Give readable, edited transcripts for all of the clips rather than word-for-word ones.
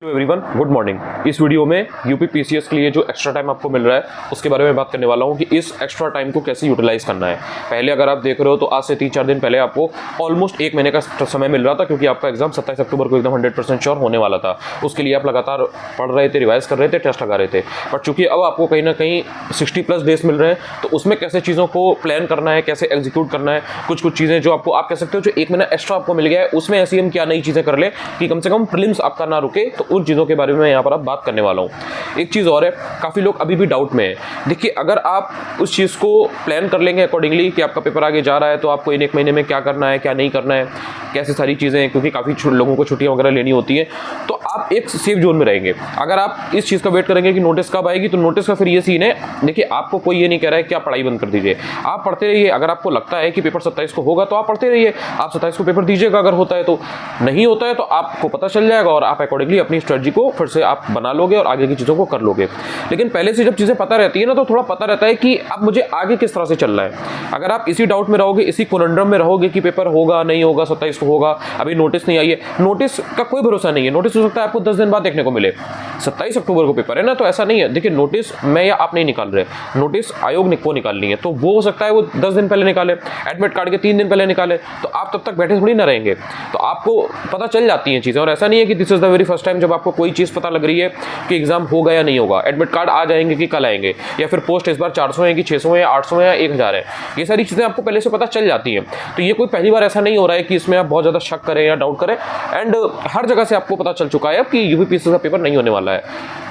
Hello everyone, good morning. इस video में UP PCS के लिए जो एक्स्ट्रा टाइम आपको मिल रहा है उसके बारे में बात करने वाला हूं कि इस एक्स्ट्रा टाइम को कैसे यूटिलाइज करना है। पहले अगर आप देख रहे हो तो आज से 3-4 दिन पहले आपको ऑलमोस्ट 1 महीने का समय मिल रहा था, क्योंकि आपका एग्जाम 27 अक्टूबर को एकदम 100% श्योर होने वाला था। उसके लिए आप लगातार पढ़ रहे थे, रिवाइज कर रहे थे, टेस्ट लगा रहे थे। बट चूंकि अब आपको कहीं ना कहीं 60+ डेज मिल रहे हैं, तो उसमें कैसे चीज़ों को प्लान करना है, कैसे एग्जीक्यूट करना है, कुछ चीज़ें जो आपको आप कह सकते हो जो 1 महीना एक्स्ट्रा आपको मिल गया है उसमें ऐसी हम क्या नई चीज़ें कर ले कि कम से कम प्रीलिम्स आपका ना रुके। तो उन चीज़ों के बारे में यहाँ पर आप बात करने वाला हूँ। एक चीज़ और है, काफ़ी लोग अभी भी डाउट में है। देखिए, अगर आप उस चीज़ को प्लान कर लेंगे अकॉर्डिंगली कि आपका पेपर आगे जा रहा है, तो आपको इन 1 महीने में क्या करना है, क्या नहीं करना है, कैसे सारी चीज़ें, क्योंकि काफ़ी लोगों को छुट्टियाँ वगैरह लेनी होती है, तो आप एक सेफ जोन में रहेंगे। अगर आप इस चीज़ का वेट करेंगे कि नोटिस कब आएगी, तो नोटिस का फिर ये सीन है, देखिए आपको कोई ये नहीं कह रहा है कि आप पढ़ाई बंद कर दीजिए, आप पढ़ते रहिए। अगर आपको लगता है कि पेपर 27 को होगा तो आप पढ़ते रहिए, आप 27 को पेपर दीजिएगा। अगर होता है तो, नहीं होता है तो आपको पता चल जाएगा और आप अकॉर्डिंगली अपनी स्ट्रेटजी को फिर से आप बना लोगे और आगे की चीज़ों को कर लोगे। लेकिन पहले से जब चीज़ें पता रहती है ना, तो थोड़ा पता रहता है कि अब मुझे आगे किस तरह से चलना है। अगर आप इसी डाउट में रहोगे, इसी कोनंड्रम में रहोगे कि पेपर होगा नहीं होगा, 27 को होगा, अभी नोटिस नहीं आई है, नोटिस का कोई भरोसा नहीं है। नोटिस हो सकता है आपको 10 दिन बाद देखने को मिले। 27 अक्टूबर को पेपर है ना, तो ऐसा नहीं है। देखिए, नोटिस मैं या आप नहीं निकाल रहे, नोटिस आयोग को निकालनी है, तो वो हो सकता है वो 10 दिन पहले निकाले, एडमिट कार्ड के 3 दिन पहले निकाले, तो आप तब तक बैठे थोड़ी ना रहेंगे। तो आपको पता चल जाती हैं चीज़ें। और ऐसा नहीं है कि this is the very first time जब आपको कोई चीज़ पता लग रही है कि एग्जाम होगा या नहीं होगा, एडमिट कार्ड आ जाएंगे कि कल आएंगे, या फिर पोस्ट इस बार 400 है कि 600 है, 800 है या 1000 है, ये सारी चीज़ें आपको पहले से पता चल जाती हैं। तो ये कोई पहली बार ऐसा नहीं हो रहा है कि इसमें आप बहुत ज़्यादा शक करें या डाउट करें। एंड हर जगह से आपको पता चल चुका है कि यूपीपीएससी का पेपर नहीं होने वाला है।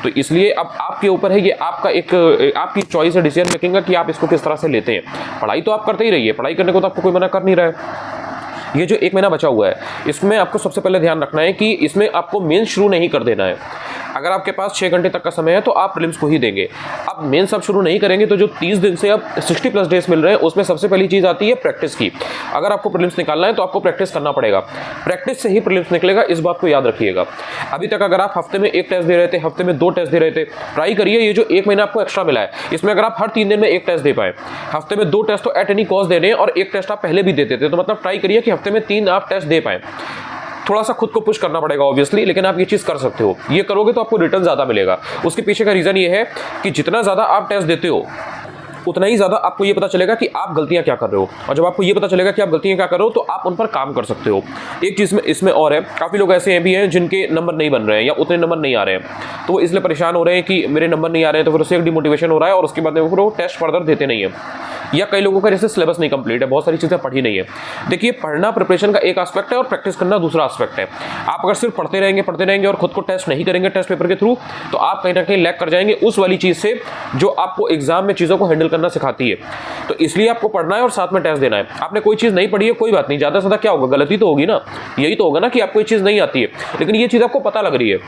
तो इसलिए अब आपके ऊपर है, ये आपका एक आपकी चॉइस है, डिसीजन मेकिंग का, कि आप इसको किस तरह से लेते हैं। पढ़ाई तो आप करते ही रहिए, पढ़ाई करने को तो आपको कोई मना कर नहीं रहा है। ये जो 1 महीना बचा हुआ है, इसमें आपको सबसे पहले ध्यान रखना है कि इसमें आपको मेंस शुरू नहीं कर देना है। अगर आपके पास 6 घंटे तक का समय है तो आप प्रीलिम्स को ही देंगे। अब मेंस आप शुरू नहीं करेंगे, तो जो 30 दिन से अब 60+ डेज मिल रहे हैं, उसमें सबसे पहली चीज़ आती है प्रैक्टिस की। अगर आपको प्रीलिम्स निकालना है तो आपको प्रैक्टिस करना पड़ेगा। प्रैक्टिस से ही प्रीलिम्स निकलेगा, इस बात को याद रखिएगा। अभी तक अगर आप हफ्ते में 1 टेस्ट दे रहे थे, हफ्ते में 2 टेस्ट दे रहे थे, ट्राई करिए ये जो 1 महीना आपको एक्स्ट्रा मिला है, इसमें अगर आप हर 3 दिन में 1 टेस्ट दे पाए, हफ्ते में 2 टेस्ट तो एट एनी कॉस्ट दे रहे हैं और 1 टेस्ट आप पहले भी देते थे, तो मतलब ट्राई करिए कि हफ्ते में 3 आप टेस्ट दे पाए। थोड़ा सा खुद को पुश करना पड़ेगा ऑब्वियसली, लेकिन आप ये चीज़ कर सकते हो। ये करोगे तो आपको रिटर्न ज़्यादा मिलेगा। उसके पीछे का रीज़न ये है कि जितना ज़्यादा आप टेस्ट देते हो, उतना ही ज़्यादा आपको ये पता चलेगा कि आप गलतियां क्या कर रहे हो, और जब आपको ये पता चलेगा कि आप गलतियां क्या कर रहे हो, तो आप उन पर काम कर सकते हो। एक चीज़ में इसमें और है, काफ़ी लोग ऐसे भी हैं जिनके नंबर नहीं बन रहे हैं या उतने नंबर नहीं आ रहे हैं, तो वो इसलिए परेशान हो रहे हैं कि मेरे नंबर नहीं आ रहे हैं, तो फिर उससे एक डिमोटिवेशन हो रहा है और उसके बाद में वो टेस्ट फर्दर देते नहीं है। या कई लोगों का जैसे सिलेबस नहीं कंप्लीट है, बहुत सारी चीज़ें पढ़ी नहीं है। देखिए, पढ़ना प्रिपरेशन का एक एस्पेक्ट है और प्रैक्टिस करना दूसरा एस्पेक्ट है। आप अगर सिर्फ पढ़ते रहेंगे और खुद को टेस्ट नहीं करेंगे टेस्ट पेपर के थ्रू, तो आप कहीं ना कहीं लैग कर जाएंगे उस वाली चीज़ से जो आपको एग्जाम में चीज़ों को हैंडल करना सिखाती है। तो इसलिए आपको पढ़ना है और साथ में टेस्ट देना है। आपने कोई चीज़ नहीं पढ़ी है, कोई बात नहीं, ज़्यादा से ज़्यादा क्या होगा, गलती तो होगी ना। यही तो होगा ना कि आपको ये चीज़ नहीं आती है, लेकिन ये चीज़ आपको पता लग रही है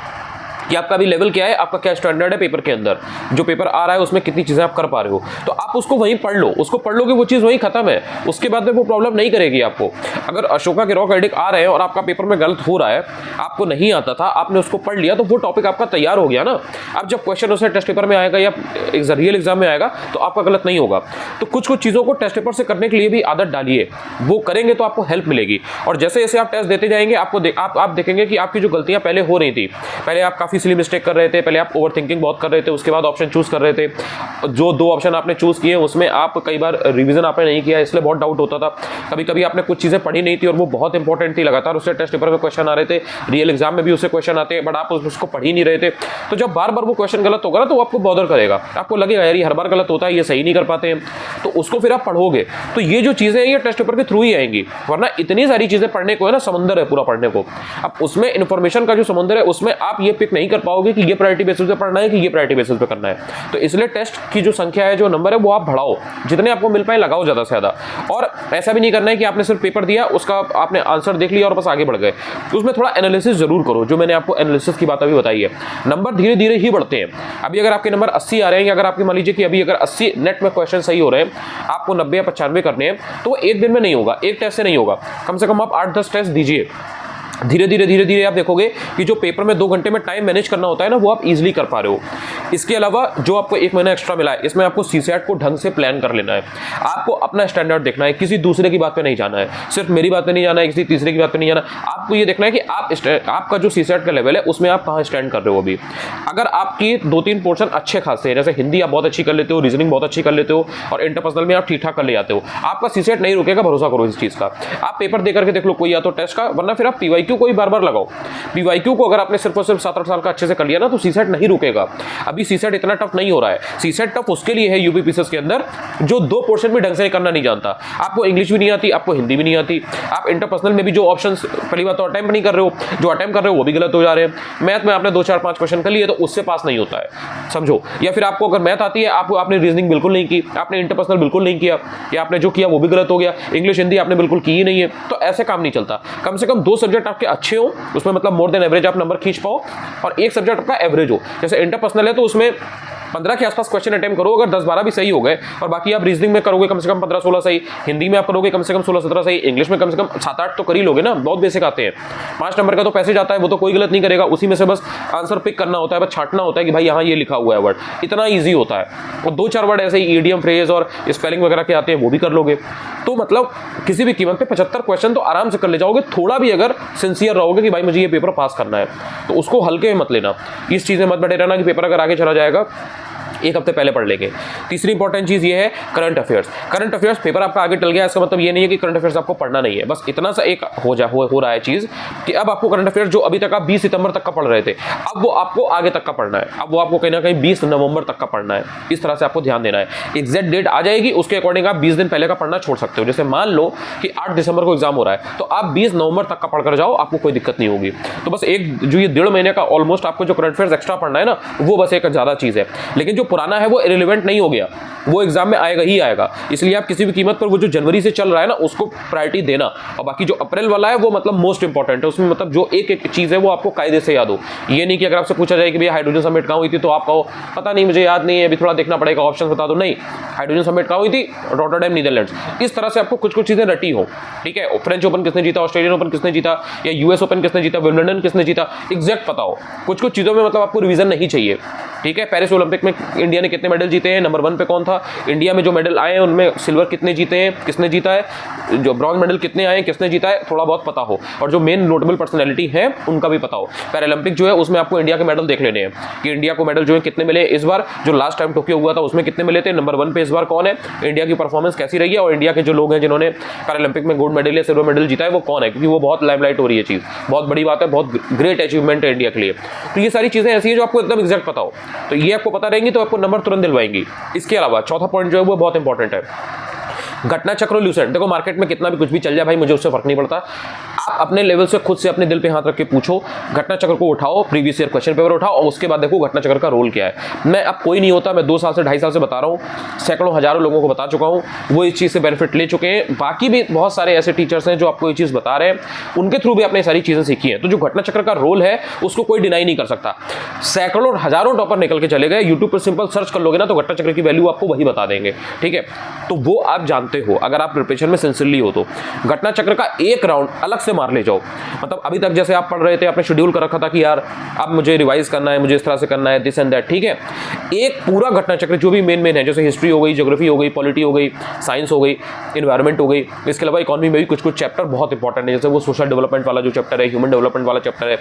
कि आपका भी लेवल क्या है, आपका क्या स्टैंडर्ड है पेपर के अंदर, जो पेपर आ रहा है उसमें कितनी चीज़ें आप कर पा रहे हो। तो आप उसको वहीं पढ़ लो, उसको पढ़ लोगे, वो चीज़ वहीं खत्म है, उसके बाद में वो प्रॉब्लम नहीं करेगी आपको। अगर अशोका के रॉक एडिक आ रहे हैं और आपका पेपर में गलत हो रहा है, आपको नहीं आता था, आपने उसको पढ़ लिया, तो वो टॉपिक आपका तैयार हो गया ना। अब जब क्वेश्चन उसे टेस्ट पेपर में आएगा या रियल एग्जाम में आएगा, तो आपका गलत नहीं होगा। तो कुछ चीज़ों को टेस्ट पेपर से करने के लिए भी आदत डालिए, वो करेंगे तो आपको हेल्प मिलेगी। और जैसे जैसे आप टेस्ट देते जाएंगे, आप देखेंगे कि आपकी जो गलतियाँ पहले हो रही थी, पहले आप काफ़ी सिली मिस्टेक कर रहे थे, पहले आप ओवर थिंकिंग बहुत कर रहे थे, उसके बाद ऑप्शन चूज कर रहे थे, जो 2 ऑप्शन आपने चूज किए उसमें आप कई बार रिवीजन आपने नहीं किया, इसलिए बहुत डाउट होता था। कभी कभी आपने कुछ चीजें पढ़ी नहीं थी और वो बहुत इंपॉर्टेंट थी, लगातार उससे टेस्ट पेपर में क्वेश्चन आ रहे थे, रियल एग्जाम में भी उससे क्वेश्चन आते हैं, बट आप उसको पढ़ ही नहीं रहे थे। तो जब बार बार वो क्वेश्चन गलत होगा ना, तो आपको बॉदर करेगा, आपको लगेगा यार ये हर बार गलत होता है, ये सही नहीं कर पाते हैं, तो उसको फिर आप पढ़ोगे। तो ये जो चीजें हैं ये टेस्ट पेपर के थ्रू ही आएंगी, वरना इतनी सारी चीजें पढ़ने को है ना, समंदर है पूरा पढ़ने को। अब उसमें इन्फॉर्मेशन का जो समंदर है, उसमें आप ये पिक नहीं कर पाओगे कि ये प्रायोरिटी बेसिस पे पढ़ना है कि ये प्रायोरिटी बेसिस पे करना है। तो इसलिए टेस्ट की जो संख्या है, जो नंबर है, वो आप बढ़ाओ, जितने आपको मिल पाए लगाओ ज़्यादा से ज़्यादा। और ऐसा भी नहीं करना है कि आपने सिर्फ पेपर दिया, उसका आपने आंसर देख लिया और बस आगे बढ़ गए। तो उसमें थोड़ा एनालिसिस जरूर करो, जो मैंने आपको एनालिसिस की बात अभी बताई है। नंबर धीरे धीरे ही बढ़ते हैं। अभी अगर आपके नंबर 80 आ रहे हैं, या अगर आपकी मान लीजिए कि अभी अगर 80 नेट में क्वेश्चन सही हो रहे हैं, आपको 90 या 95 करने हैं, तो वो एक दिन में नहीं होगा, एक टेस्ट से नहीं होगा, कम से कम आप 8-10 टेस्ट दीजिए। धीरे धीरे आप देखोगे कि जो पेपर में 2 घंटे में टाइम मैनेज करना होता है ना, वो आप इजीली कर पा रहे हो। इसके अलावा जो आपको एक महीना एक्स्ट्रा मिला है, इसमें आपको सीसैट को ढंग से प्लान कर लेना है। आपको अपना स्टैंडर्ड देखना है, किसी दूसरे की बात पे नहीं जाना है, सिर्फ मेरी बात पे नहीं जाना है, किसी तीसरे की बात पे नहीं जाना। आपको ये देखना है कि आपका जो सीसैट का लेवल है उसमें आप कहाँ स्टैंड कर रहे हो अभी। अगर आपकी 2-3 पोर्शन अच्छे खासे हैं, जैसे हिंदी आप बहुत अच्छी कर लेते हो, रीजनिंग बहुत अच्छी कर लेते हो और इंटरपर्सनल में आप ठीक ठाक कर ले जाते हो, आपका सीसैट नहीं रुकेगा, भरोसा करो इस चीज का। आप पेपर दे करके देख लो कोई, या तो टेस्ट का, वरना फिर आप पीवाईक्यू को ही बार बार लगाओ। पीवाईक्यू को अगर आपने सिर्फ और सिर्फ 7-8 साल का अच्छे से कर लिया ना, तो सीसैट नहीं रुकेगा। अभी सीसैट इतना टफ नहीं हो रहा है। सीसैट टफ उसके लिए है यूपी पीसीएस के अंदर जो 2 पोर्शन भी ढंग से करना नहीं जानता। आपको इंग्लिश भी नहीं आती, आपको हिंदी भी नहीं आती, आप इंटरपर्सनल में भी जो ऑप्शंस पहली बात तो अटेम्प्ट नहीं कर रहे हो, जो अटेम्प्ट कर रहे हो वो भी गलत हो जा रहे हैं। मैथ में आपने 2-4-5 क्वेश्चन कर लिए तो उससे पास नहीं होता है, समझो। या फिर आपको अगर मैथ आती है, आपने रीजनिंग बिल्कुल नहीं की, आपने इंटरपर्सनल बिल्कुल नहीं किया, या आपने जो किया वो भी गलत हो गया, इंग्लिश हिंदी आपने बिल्कुल की ही नहीं है, तो ऐसे काम नहीं चलता। कम से कम 2 सब्जेक्ट आपके अच्छे हो, उसमें मतलब मोर देन एवरेज आप नंबर खींच पाओ, और एक सब्जेक्ट आपका एवरेज हो। जैसे इंटरपर्सनल है तो उसमें 15 के आसपास क्वेश्चन अटेम्प्ट करो, अगर 10-12 भी सही हो गए, और बाकी आप रीजनिंग में करोगे कम से कम 15-16 सही, हिंदी में आप करोगे कम से कम 16-17 सही, इंग्लिश में कम से कम 7-8 तो कर ही लोगे ना, बहुत बेसिक आते हैं। 5 नंबर का तो पैसे जाता है, वो तो कोई गलत नहीं करेगा, उसी में से बस आंसर पिक करना होता है, बस छांटना होता है कि भाई यहाँ ये लिखा हुआ है वर्ड, इतना ईजी होता है। और 2-4 वर्ड ऐसे ही ईडियम फ्रेज और स्पेलिंग वगैरह के आते हैं, वो भी कर लोगे। तो मतलब किसी भी कीमत पे 75 क्वेश्चन तो आराम से कर ले जाओगे, थोड़ा भी अगर सिंसियर रहोगे कि भाई मुझे ये पेपर पास करना है, तो उसको हल्के में मत लेना। इस चीज़ में मत बैठे रहना कि पेपर अगर आगे चला जाएगा, एक हफ्ते पहले पढ़ लेंगे। तीसरी इंपॉर्टेंट चीज ये है current affairs. Current affairs paper आपका आगे टल गया, इसका मतलब ये नहीं है कि करंट अफेयर्स आपको पढ़ना नहीं है, बस इतना सा एक हो रहा है चीज कि अब आपको करंट अफेयर्स जो अभी तक आप 20 सितंबर तक का पढ़ रहे थे, अब वो आपको आगे तक का पढ़ना है, अब वो आपको कहीं ना कहीं 20 नवंबर तक का पढ़ना है। इस तरह से आपको ध्यान देना है। एग्जैक्ट डेट आ जाएगी, उसके अकॉर्डिंग आप 20 दिन पहले का पढ़ना छोड़ सकते हो। जैसे मान लो कि 8 दिसंबर को एग्जाम हो रहा है, तो आप 20 नवंबर तक का पढ़कर जाओ, आपको कोई दिक्कत नहीं होगी। तो बस एक जो ये 1.5 महीने का ऑलमोस्ट आपको जो करंट अफेयर्स एक्स्ट्रा पढ़ना है ना, वो बस एक ज्यादा चीज है। लेकिन जो पुराना है वो इरेलेवेंट नहीं हो गया, वो एग्जाम में आएगा ही आएगा। इसलिए आप किसी भी कीमत पर वो जो जनवरी से चल रहा है ना, उसको प्रायोरिटी देना। और बाकी जो अप्रैल वाला है वो मतलब मोस्ट इंपॉर्टेंट है, उसमें मतलब जो एक एक चीज है वो आपको कायदे से याद हो। ये नहीं कि अगर आपसे पूछा जाए कि भैया हाइड्रोजन समिट कहाँ हुई थी, तो आप कहो पता नहीं, मुझे याद नहीं है, अभी थोड़ा देखना पड़ेगा, ऑप्शन बता दो। नहीं, हाइड्रोजन समिट कहाँ हुई थी? Rotterdam, Netherlands. इस तरह से आपको कुछ कुछ चीजें रटी हो, ठीक है। फ्रेंच ओपन किसने जीता, ऑस्ट्रेलियन ओपन किसने जीता, या यूएस ओपन किसने जीता, विंबलडन किसने जीता, एग्जैक्ट पता हो। कुछ कुछ चीजों में मतलब आपको रिवीजन नहीं चाहिए, ठीक है। पेरिस ओलंपिक में इंडिया ने कितने मेडल जीते हैं, नंबर 1 पे कौन था, इंडिया में जो मेडल आए हैं उनमें सिल्वर कितने जीते हैं, किसने जीता है, जो ब्रॉन्ज मेडल कितने आए हैं, किसने जीता है, थोड़ा बहुत पता हो। और जो मेन नोटेबल पर्सनैलिटी है उनका भी पता हो। पैरालंपिक जो है उसमें आपको इंडिया के मेडल देख लेने हैं कि इंडिया को मेडल जो है कितने मिले इस बार, जो लास्ट टाइम टोक्यो हुआ था उसमें कितने मिले थे, नंबर 1 पे इस बार कौन है, इंडिया की परफॉर्मेंस कैसी रही है, और इंडिया के जो लोग हैं जिन्होंने पैरालंपिक में गोल्ड मेडल या सिल्वर मेडल जीता है वो कौन है, क्योंकि वो बहुत लाइमलाइट हो रही है चीज, बहुत बड़ी बात है, बहुत ग्रेट अचीवमेंट है इंडिया के लिए। तो ये सारी चीजें ऐसी है जो आपको एकदम एग्जैक्ट पता हो, तो ये आपको पता रहेंगी तो आपको नंबर तुरंत दिलवाएंगी। इसके अलावा चौथा पॉइंट जो है वो बहुत इंपॉर्टेंट है, घटना चक्र ल्यूसेंट। देखो मार्केट में कितना भी कुछ भी चल जाए भाई, मुझे उससे फर्क नहीं पड़ता। आप अपने लेवल से खुद से अपने दिल पे हाथ रख के पूछो, घटना चक्र को उठाओ, प्रीवियस ईयर क्वेश्चन पेपर उठाओ, और उसके बाद देखो घटना चक्र का रोल क्या है। मैं अब कोई नहीं होता, मैं 2 साल से 2.5 साल से बता रहा हूँ, सैकड़ों हजारों लोगों को बता चुका हूँ, वो इस चीज़ से बेनिफिट ले चुके हैं। बाकी भी बहुत सारे ऐसे टीचर्स हैं जो आपको ये चीज़ बता रहे हैं, उनके थ्रू भी आपने सारी चीज़ें सीखी हैं। तो जो घटना चक्र का रोल है उसको कोई डिनाई नहीं कर सकता। सैकड़ों हजारों टॉपर निकल के चले गए, यूट्यूब पर सिंपल सर्च कर लोगे ना तो घटना चक्र की वैल्यू आपको वही बता देंगे, ठीक है। तो वो आप जानते हो, अगर आप प्रिपरेशन में सिंसियरली हो तो घटना चक्र का एक राउंड अलग से मार ले जाओ। मतलब अभी तक जैसे आप पढ़ रहे थे, आपने शेड्यूल कर रखा था कि यार अब मुझे रिवाइज करना है, मुझे इस तरह से करना है, दिस एंड दैट, ठीक है। एक पूरा घटना चक्र जो भी मेन है, जैसे हिस्ट्री हो गई, ज्योग्राफी हो गई, पॉलिटी हो गई, साइंस हो गई, इन्वायरमेंट हो गई, इसके अलावा इकोनॉमी में भी कुछ कुछ चैप्टर बहुत इंपॉर्टेंट है, जैसे वो सोशल डेवलपमेंट वाला जो चैप्टर है, ह्यूमन डेवलपमेंट वाला चैप्टर है,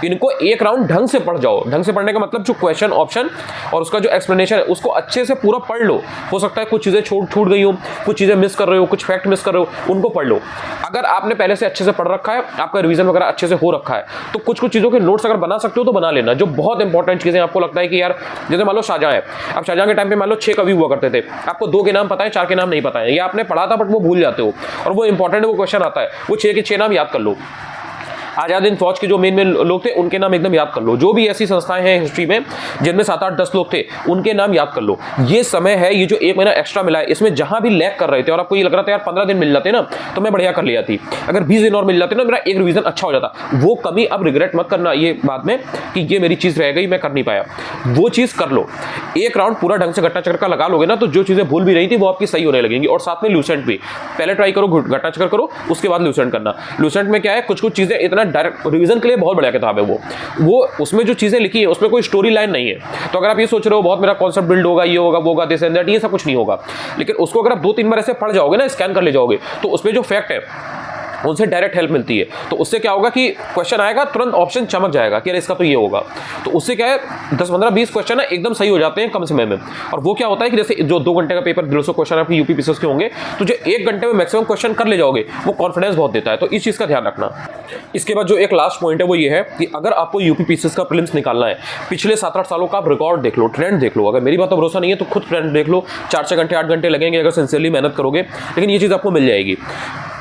इनको एक राउंड ढंग से पढ़ जाओ। ढंग से पढ़ने का मतलब जो क्वेश्चन, ऑप्शन और उसका जो एक्सप्लेनेशन है उसको अच्छे से पूरा पढ़ लो। हो सकता है कुछ चीजें छूट गई हो, कुछ चीजें मिस कर रहे हो, कुछ फैक्ट मिस कर रहे हो, उनको पढ़ लो। अगर आपने पहले से अच्छे से पढ़ रखा है, आपका रिवीजन वगैरह अच्छे से हो रखा है, तो कुछ कुछ चीजों के नोट्स अगर बना सकते हो तो बना लेना। जो बहुत इंपॉर्टेंट चीजें आपको लगता है कि यार, जैसे मान लो शाहजहां है, अब शाहजहां के टाइम पे मान लो 6 कवि हुआ करते थे, आपको 2 के नाम पता है, 4 के नाम नहीं पता है, या आपने पढ़ा था बट वो भूल जाते हो, और वो इंपॉर्टेंट वो क्वेश्चन आता है, वो 6 के 6 नाम याद कर लो। आजाद हिंद फौज के जो मेन लोग थे उनके नाम एकदम याद कर लो। जो भी ऐसी संस्थाएं हैं हिस्ट्री में जिनमें 7-8-10 लोग थे, उनके नाम याद कर लो। ये समय है, ये जो 1 महीना एक्स्ट्रा मिला है, इसमें जहां भी लैग कर रहे थे और आपको ये लग रहा था यार 15 दिन मिल जाते ना तो मैं बढ़िया कर लिया थी, अगर 20 दिन और मिल जाते ना मेरा एक रिवीजन अच्छा हो जाता, वो कभी अब रिग्रेट मत करना ये बाद में कि ये मेरी चीज रह गई, मैं कर नहीं पाया। वो चीज कर लो, एक राउंड पूरा ढंग से घटना चक्र का लगा लोगे ना, तो जो चीजें भूल भी रही थी वो आपकी सही होने लगेंगी। और साथ में लूसेंट भी पहले ट्राई करो, घटना चक्र करो, उसके बाद लूसेंट करना। लूसेंट में क्या है, कुछ कुछ चीजें इतना डायरेक्ट रिवीजन के लिए बहुत बढ़िया किताब है वो उसमें जो चीज़ें लिखी है उसमें कोई स्टोरी लाइन नहीं है। तो अगर आप ये सोच रहे हो बहुत मेरा कॉन्सेप्ट बिल्ड होगा, ये होगा, वो होगा, दिस एंड दैट, ये सब कुछ नहीं होगा। लेकिन उसको अगर आप 2-3 बार ऐसे पढ़ जाओगे ना, स्कैन कर ले जाओगे, तो उसमें जो फैक्ट है उनसे डायरेक्ट हेल्प मिलती है। तो उससे क्या होगा कि क्वेश्चन आएगा तुरंत ऑप्शन चमक जाएगा कि अरे इसका तो ये होगा। तो उससे क्या है 10-15-20 क्वेश्चन है एकदम सही हो जाते हैं कम समय में। और वो क्या होता है कि जैसे जो 2 घंटे का पेपर 150 क्वेश्चन आपके यूपी पीसीएस के होंगे, तो जो 1 घंटे में मैक्सिमम क्वेश्चन कर ले जाओगे वो कॉन्फिडेंस बहुत देता है। तो इस चीज़ का ध्यान रखना। इसके बाद जो एक लास्ट पॉइंट है वो ये है कि अगर आपको यूपी पीसीएस का प्रीलिम्स निकालना है, पिछले 7-8 सालों का आप रिकॉर्ड देख लो, ट्रेंड देख लो। अगर मेरी बात पर भरोसा नहीं है तो खुद ट्रेंड देख लो। 4-6 घंटे 8 घंटे लगेंगे अगर सिंसियरली मेहनत करोगे, लेकिन ये चीज़ आपको मिल जाएगी।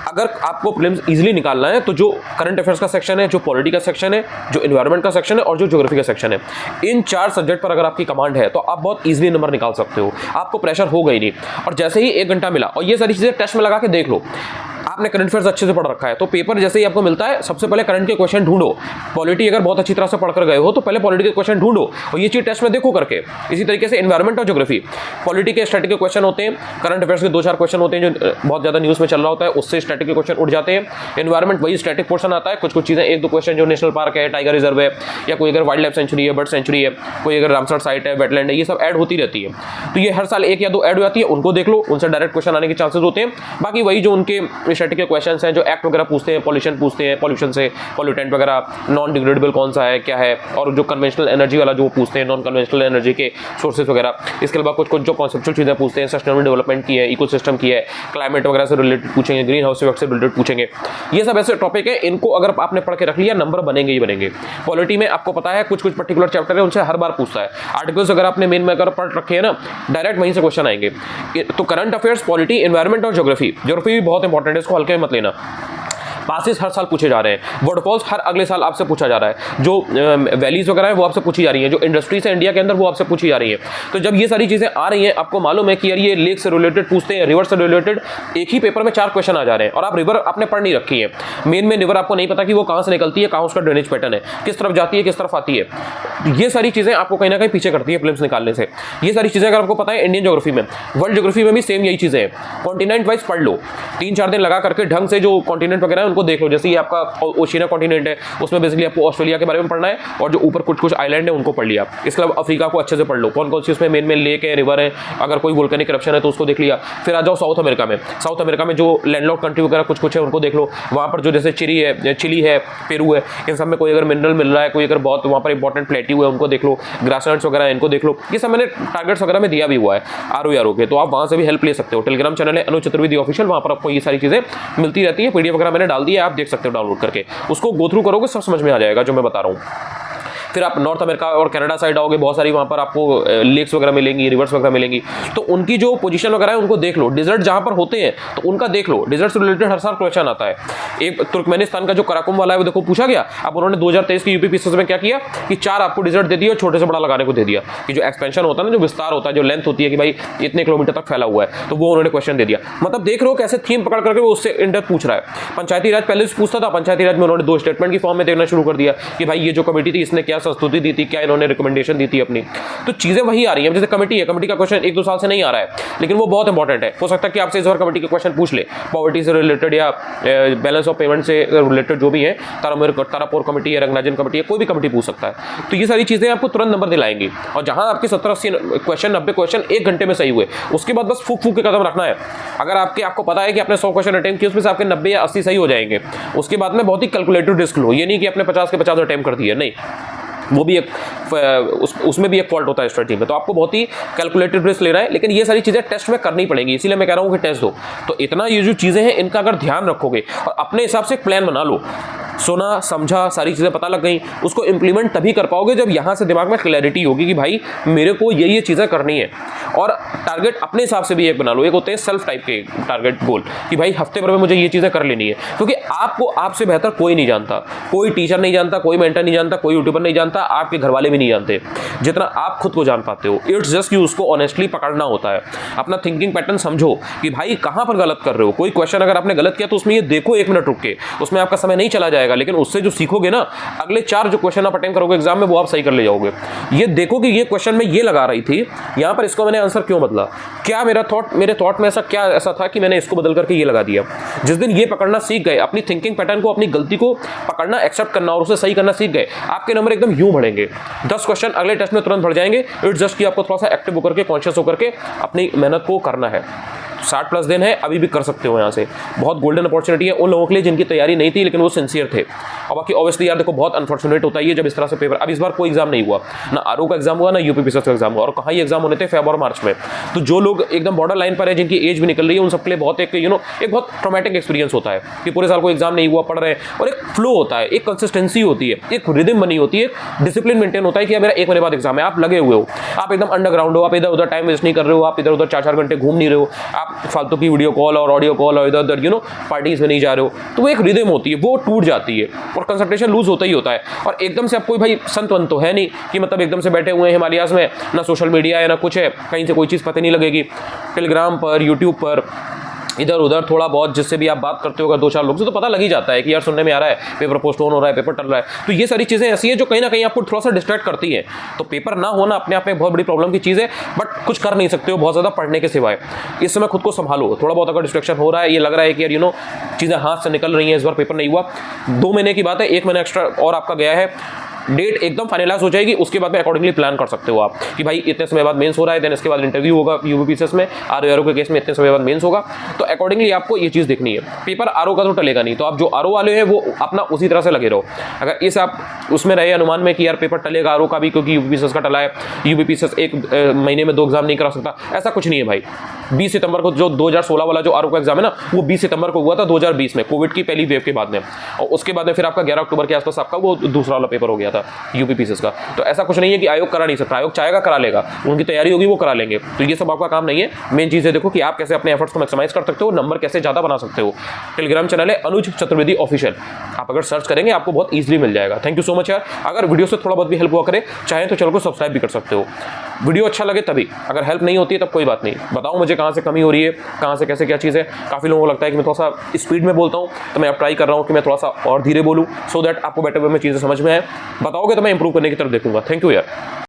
अगर आपको प्रीलिम्स इजीली निकालना है तो जो करंट अफेयर्स का सेक्शन है, जो पॉलिटी का सेक्शन है, जो एनवायरनमेंट का सेक्शन है और जो ज्योग्राफी का सेक्शन है, इन 4 सब्जेक्ट पर अगर आपकी कमांड है तो आप बहुत इजीली नंबर निकाल सकते हो। आपको प्रेशर होगा ही नहीं। और जैसे ही 1 घंटा मिला और ये सारी चीज़ें टेस्ट में लगा के देख लो, आपने करंट अफेयर्स अच्छे से पढ़ रखा है तो पेपर जैसे ही आपको मिलता है सबसे पहले करंट के क्वेश्चन ढूंढो। पॉलिटी अगर बहुत अच्छी तरह से पढ़कर गए हो तो पहले पॉलिटी के क्वेश्चन ढूंढो और ये चीज टेस्ट में देखो करके। इसी तरीके से एनवायरनमेंट और ज्योग्राफी, पॉलिटी के स्टैटिक के क्वेश्चन होते हैं, करंट अफेयर्स के 2-4 क्वेश्चन होते हैं जो बहुत ज्यादा न्यूज में चल रहा होता है, उससे स्टैटिक के क्वेश्चन उठ जाते हैं। एनवायरनमेंट वही स्टैटिक पोर्शन आता है, कुछ चीजें 1-2 क्वेश्चन जो नेशनल पार्क है, टाइगर रिजर्व है, या कोई अगर वाइल्ड लाइफ सेंचुरी है, बर्ड सेंचुरी है, कोई अगर रामसर साइट है, वेटलैंड है, ये सब ऐड होती रहती है। तो ये हर साल 1 या 2 ऐड हो जाती है, उनको देख लो, उनसे डायरेक्ट क्वेश्चन आने के चांसेस होते हैं। बाकी वही जो उनके स्टैटिक के क्वेश्चन हैं जो एक्ट वगैरह पूछते हैं, पॉल्यूशन पूछते हैं, पॉल्यूशन से पॉल्यूटेंट वगैरह, नॉन डिग्रेडेबल कौन सा है, क्या है, और जो कन्वेंशनल एनर्जी वाला जो पूछते हैं, नॉन कन्वेंशनल एनर्जी के सोर्सेज वगैरह। इसके अलावा कुछ जो कॉन्सेप्चुअल चीज़ें पूछते हैं, सस्टेनेबल डेवलपमेंट की है, इकोसिस्टम की है, क्लाइमेट वगैरह से रिलेटेड पूछेंगे, ग्रीन हाउस इफेक्ट से रिलेटेड पूछेंगे। ये सब ऐसे टॉपिक है, इनको अगर आपने पढ़ के रख लिया नंबर बनेंगे ही बनेंगे। पॉलिटी में आपको पता है कुछ पर्टिकुलर चैप्टर है उनसे हर बार पूछता है। आर्टिकल्स अगर आपने मेन में अगर पढ़ रखे हैं ना, डायरेक्ट वहीं से क्वेश्चन आएंगे। तो करंट अफेयर्स, पॉलिटी, एनवायरनमेंट और ज्योग्राफी भी बहुत इंपॉर्टेंट है, इसको हल्के में मत लेना। पासिस हर साल पूछे जा रहे हैं, वर्डफॉल्स हर अगले साल आपसे पूछा जा रहा है, जो वैलीज वगैरह है वो आपसे पूछी जा रही है, जो इंडस्ट्रीज है इंडिया के अंदर वो आपसे पूछी जा रही है। तो जब ये सारी चीजें आ रही हैं, आपको मालूम है कि यार ये लेक से रिलेटेड पूछते हैं, रिवर से रिलेटेड, एक ही पेपर में 4 क्वेश्चन आ जा रहे हैं और आप रिवर आपने पढ़ नहीं रखी है। मेन में रिवर आपको नहीं पता कि वो कहाँ से निकलती है, कहाँ उसका ड्रेनेज पैटर्न है, किस तरफ जाती है, किस तरफ आती है। ये सारी चीजें आपको कहीं ना कहीं पीछे करती है प्रीलिम्स निकालने से। ये सारी चीजें अगर आपको पता है इंडियन ज्योग्राफी में, वर्ल्ड ज्योग्राफी में भी सेम यही चीजें हैं। कॉन्टिनेंट वाइज पढ़ लो, 3-4 दिन लगा करके ढंग से जो कॉन्टिनेंट वगैरह है उनको देख लो। जैसे ये आपका ओशिनिया कॉन्टिनेंट है, उसमें बेसिकली आपको ऑस्ट्रेलिया के बारे में पढ़ना है और जो ऊपर कुछ आइलैंड है उनको पढ़ लिया। इसके अलावा अफ्रीका को अच्छे से पढ़ लो, कौन कौन सी उसमें मेन लेक है, रिवर है, अगर कोई वोल्केनिक करप्शन है तो उसको देख लिया। फिर आ जाओ साउथ अमेरिका में, साउथ अमेरिका में जो लैंडलॉक्ड कंट्री वगैरह कुछ है उनको देख लो। वहाँ पर जो जैसे चिली है, पेरू है, इन सब में कोई अगर मिनरल मिल रहा है, कोई अगर बहुत वहाँ पर इंपॉर्टेंट प्लेट्यू है उनको देख लो, ग्रासलैंड्स वगैरह इनको देख लो। ये सब मैंने टारगेट्स वगैरह में दिया भी हुआ है आरओ के, तो आप वहाँ से भी हेल्प ले सकते हो। टेलीग्राम चैनल है अनु चतुर्वेदी ऑफिशियल, वहाँ पर आपको ये सारी चीज़ें मिलती रहती है। पीडीएफ वगैरह मैंने डाल दी है, आप देख सकते हो डाउनलोड करके, उसको गो थ्रू करोगे सब समझ में आ जाएगा जो मैं बता रहा हूँ। फिर आप नॉर्थ अमेरिका और कनाडा साइड आओगे, बहुत सारी वहाँ पर आपको लेक्स वगैरह मिलेंगी, रिवर्स वगैरह मिलेंगी, तो उनकी जो पोजीशन वगैरह है उनको देख लो। डिजर्ट जहाँ पर होते हैं तो उनका देख लो, डिजर्ट से रिलेटेड हर साल क्वेश्चन आता है। एक तुर्कमेनिस्तान का जो कराकुम वाला है वो देखो पूछा गया। अब उन्होंने 2023 की यूपी पीसीएस में क्या किया कि 4 आपको डिजर्ट दे दिया और छोटे से बड़ा लगाने को दे दिया कि जो एक्सपेंशन होता है ना, जो विस्तार होता है, जो लेंथ होती है कि भाई इतने किलोमीटर तक फैला हुआ है, तो वो उन्होंने क्वेश्चन दे दिया। मतलब देख रहे हो कैसे थीम पकड़ करके वो उससे इन डेप्थ पूछ रहा है। पंचायती राज पहले से पूछता था, पंचायती राज में उन्होंने 2 स्टेटमेंट की फॉर्म में देना शुरू कर दिया कि भाई ये जो कमेटी थी इसने क्या संस्तुति दी थी, क्या इन्होंने रिकमेंडेशन दी थी अपनी। तो चीजें वही आ रही हैं। जैसे कमेटी है, कमेटी का क्वेश्चन 1-2 साल से नहीं आ रहा है, लेकिन वो बहुत इंपॉर्टेंट है। हो सकता है कि आपसे इस बार कमेटी के क्वेश्चन पूछ ले, पॉवर्टी से रिलेटेड या बैलेंस ऑफ पेमेंट से रिलेटेड जो भी है, तारापुर कमेटी है, रंगनाजन कमेटी है, कोई भी कमेटी पूछ सकता है। तो ये सारी चीजें आपको तुरंत नंबर दिलाएंगी। और जहां आपके 70-80 क्वेश्चन, 90 क्वेश्चन 1 घंटे में सही हुए, उसके बाद बस फूक के कदम रखना है। अगर आपको पता है कि आपने 100 क्वेश्चन अटेम्प्ट किए, उसमें से आपके 90 या 80 सही हो जाएंगे, उसके बाद में बहुत ही कैलकुलेटेड रिस्क लो। ये नहीं कि आपने 50 के 50 अटेम्प्ट कर दिए, नहीं, वो भी एक उसमें भी एक फॉल्ट होता है स्ट्रेटजी में। तो आपको बहुत ही कैलकुलेटेड रिस्क लेना है, लेकिन ये सारी चीज़ें टेस्ट में करनी पड़ेंगी, इसीलिए मैं कह रहा हूँ कि टेस्ट दो। तो इतना ये जो चीज़ें हैं इनका अगर ध्यान रखोगे और अपने हिसाब से एक प्लान बना लो, सुना समझा सारी चीज़ें पता लग गई, उसको इंप्लीमेंट तभी कर पाओगे जब यहाँ से दिमाग में क्लैरिटी होगी कि भाई मेरे को ये चीज़ें करनी है। और टारगेट अपने हिसाब से भी एक बना लो। एक होते हैं सेल्फ टाइप के टारगेट गोल कि भाई हफ्ते भर में मुझे ये चीज़ें कर लेनी है, क्योंकि आपको आपसे बेहतर कोई नहीं जानता, कोई टीचर नहीं जानता, कोई मेंटर नहीं जानता, कोई यूट्यूबर नहीं जानता, आपके घर वाले भी नहीं जानते जितना आप खुद को जान पाते हो। इट्स जस्ट कि उसको ऑनेस्टली पकड़ना होता है। अपना थिंकिंग पैटर्न समझो कि भाई कहाँ पर गलत कर रहे हो। कोई क्वेश्चन अगर आपने गलत किया तो उसमें ये देखो 1 मिनट रुक के, उसमें आपका समय नहीं चला जाएगा जाएगा, लेकिन उससे जो सीखोगे ना, अगले 4 जो क्वेश्चन आप अटेंड करोगे एग्जाम में, वो आप सही कर ले जाओगे। ये देखो कि ये क्वेश्चन में ये लगा रही थी, यहाँ पर इसको मैंने आंसर क्यों बदला, क्या मेरे थॉट में ऐसा क्या ऐसा था कि मैंने इसको बदल करके ये लगा दिया। जिस दिन ये पकड़ना सीख गए, अपनी थिंकिंग पैटर्न को, अपनी गलती को पकड़ना, एक्सेप्ट करना और उसे सही करना सीख गए, आपके नंबर एकदम यूं बढ़ेंगे। 10 क्वेश्चन अगले टेस्ट में तुरंत बढ़ जाएंगे। इट्स जस्ट कि आपको थोड़ा सा एक्टिव होकर के, कॉन्शियस होकर के अपनी मेहनत को करना है। 60+ दिन है, अभी भी कर सकते हो। यहाँ से बहुत गोल्डन अपॉर्चुनिटी है उन लोगों के लिए जिनकी तैयारी नहीं थी लेकिन वो सिंसियर थे। और बाकी ऑब्वियसली यार देखो, बहुत अनफॉर्चुनेट होता है ये जब इस तरह से पेपर, अब इस बार कोई एग्जाम नहीं हुआ, ना आरओ का एग्जाम हुआ, ना यूपीपीसीएस का एग्जाम हुआ। और कहाँ ये एग्जाम होने थे, फेब और मार्च में। तो जो लोग एकदम बॉर्डर लाइन पर है, जिनकी एज भी निकल रही है, उन सबके लिए बहुत एक एक बहुत ट्रॉमेटिक एक्सपीरियंस होता है कि पूरे साल कोई एग्जाम नहीं हुआ, पढ़ रहे हैं। और एक फ्लो होता है, एक कंसिस्टेंसी होती है, एक रिदम बनी होती है, डिसिप्लिन मेंटेन होता है कि मेरा 1 महीने बाद एग्जाम है। आप लगे हुए हो, आप एकदम अंडरग्राउंड हो, आप इधर उधर टाइम वेस्ट नहीं कर रहे हो, आप इधर उधर 4-4 घंटे घूम नहीं रहे हो, आप फालतू की वीडियो कॉल और ऑडियो कॉल और इधर उधर पार्टीज में नहीं जा रहे हो। तो वो एक रिदम होती है, वो टूट जाती है और कंसंट्रेशन लूज होता ही होता है। और एकदम से अब कोई भाई संत वंत तो है नहीं कि मतलब एकदम से बैठे हुए हैं हिमालयाज में, ना सोशल मीडिया है ना कुछ है, कहीं से कोई चीज़ पता नहीं लगेगी। टेलीग्राम पर, यूट्यूब पर, इधर उधर थोड़ा बहुत जिससे भी आप बात करते हो अगर 2-4 लोग से, तो पता लग ही जाता है कि यार सुनने में आ रहा है पेपर पोस्टपोन हो रहा है, पेपर टल रहा है। तो ये सारी चीज़ें ऐसी है जो कहीं ना कहीं आपको थोड़ा सा डिस्ट्रैक्ट करती है। तो पेपर ना होना अपने आप में बहुत बड़ी प्रॉब्लम की चीज़ है, बट कुछ कर नहीं सकते हो बहुत ज़्यादा पढ़ने के सिवाय। इस समय खुद को संभालो, थोड़ा बहुत अगर डिस्ट्रैक्शन हो रहा है, ये लग रहा है कि यार चीज़ें हाथ से निकल रही हैं, इस बार पेपर नहीं हुआ, 2 महीने की बात है, 1 महीना एक्स्ट्रा और आपका गया है, डेट एकदम फाइनलाइज हो जाएगी, उसके बाद में अकॉर्डिंगली प्लान कर सकते हो आप कि भाई इतने समय बाद मेंस हो रहा है, देन इसके बाद इंटरव्यू होगा यूपीपीसीएस में, आरओ के केस में इतने समय बाद मेंस होगा। तो अकॉर्डिंगली आपको ये चीज़ देखनी है। पेपर आरओ का तो टलेगा नहीं, तो आप जो आरओ वाले हैं वो अपना उसी तरह से लगे रहो। अगर इस आप उसमें रहे अनुमान में कि यार पेपर टलेगा आरओ का भी क्योंकि यूपीपीसीएस का टला है, यूपीपीसीएस 1 महीने में 2 एग्जाम नहीं करा सकता, ऐसा कुछ नहीं है भाई। 20 सितंबर को जो 2016 वाला जो आरओ का एग्जाम है ना, वो 20 सितंबर को हुआ था 2020 में, कोविड की पहली वेव के बाद में। और उसके बाद में फिर आपका 11 अक्टूबर के आसपास आपका वो दूसरा वाला पेपर हो गया था यूपीपीसीएस का। तो ऐसा कुछ नहीं है कि आयोग करा नहीं सकता, आयोग चाहेगा करा लेगा, उनकी तैयारी होगी वो करा लेंगे। तो ये सब आपका काम नहीं है। मेन चीज़ है देखो कि आप कैसे अपने एफर्ट्स को मैक्सिमाइज कर सकते हो, नंबर कैसे ज़्यादा बना सकते हो। टेलीग्राम चैनल है अनुज चतुर्वेदी ऑफिशियल, आप अगर सर्च करेंगे आपको बहुत ईजिली मिल जाएगा। थैंक यू सो मच यार। अगर वीडियो से थोड़ा बहुत भी हेल्प हुआ करे, चाहे तो चैनल को सब्सक्राइब भी कर सकते हो। वीडियो अच्छा लगे तभी, अगर हेल्प नहीं होती है तब कोई बात नहीं, बताओ मुझे कहाँ से कमी हो रही है, कहाँ से कैसे क्या चीज़ है। काफ़ी लोगों को लगता है कि मैं थोड़ा सा स्पीड में बोलता हूँ, तो मैं अब ट्राई कर रहा हूँ कि मैं थोड़ा सा और धीरे बोलूँ, सो दैट आपको बेटर वे में चीज़ें समझ में आए। बताओगे तो मैं इंप्रूव करने की तरफ देखूंगा। थैंक यू यार।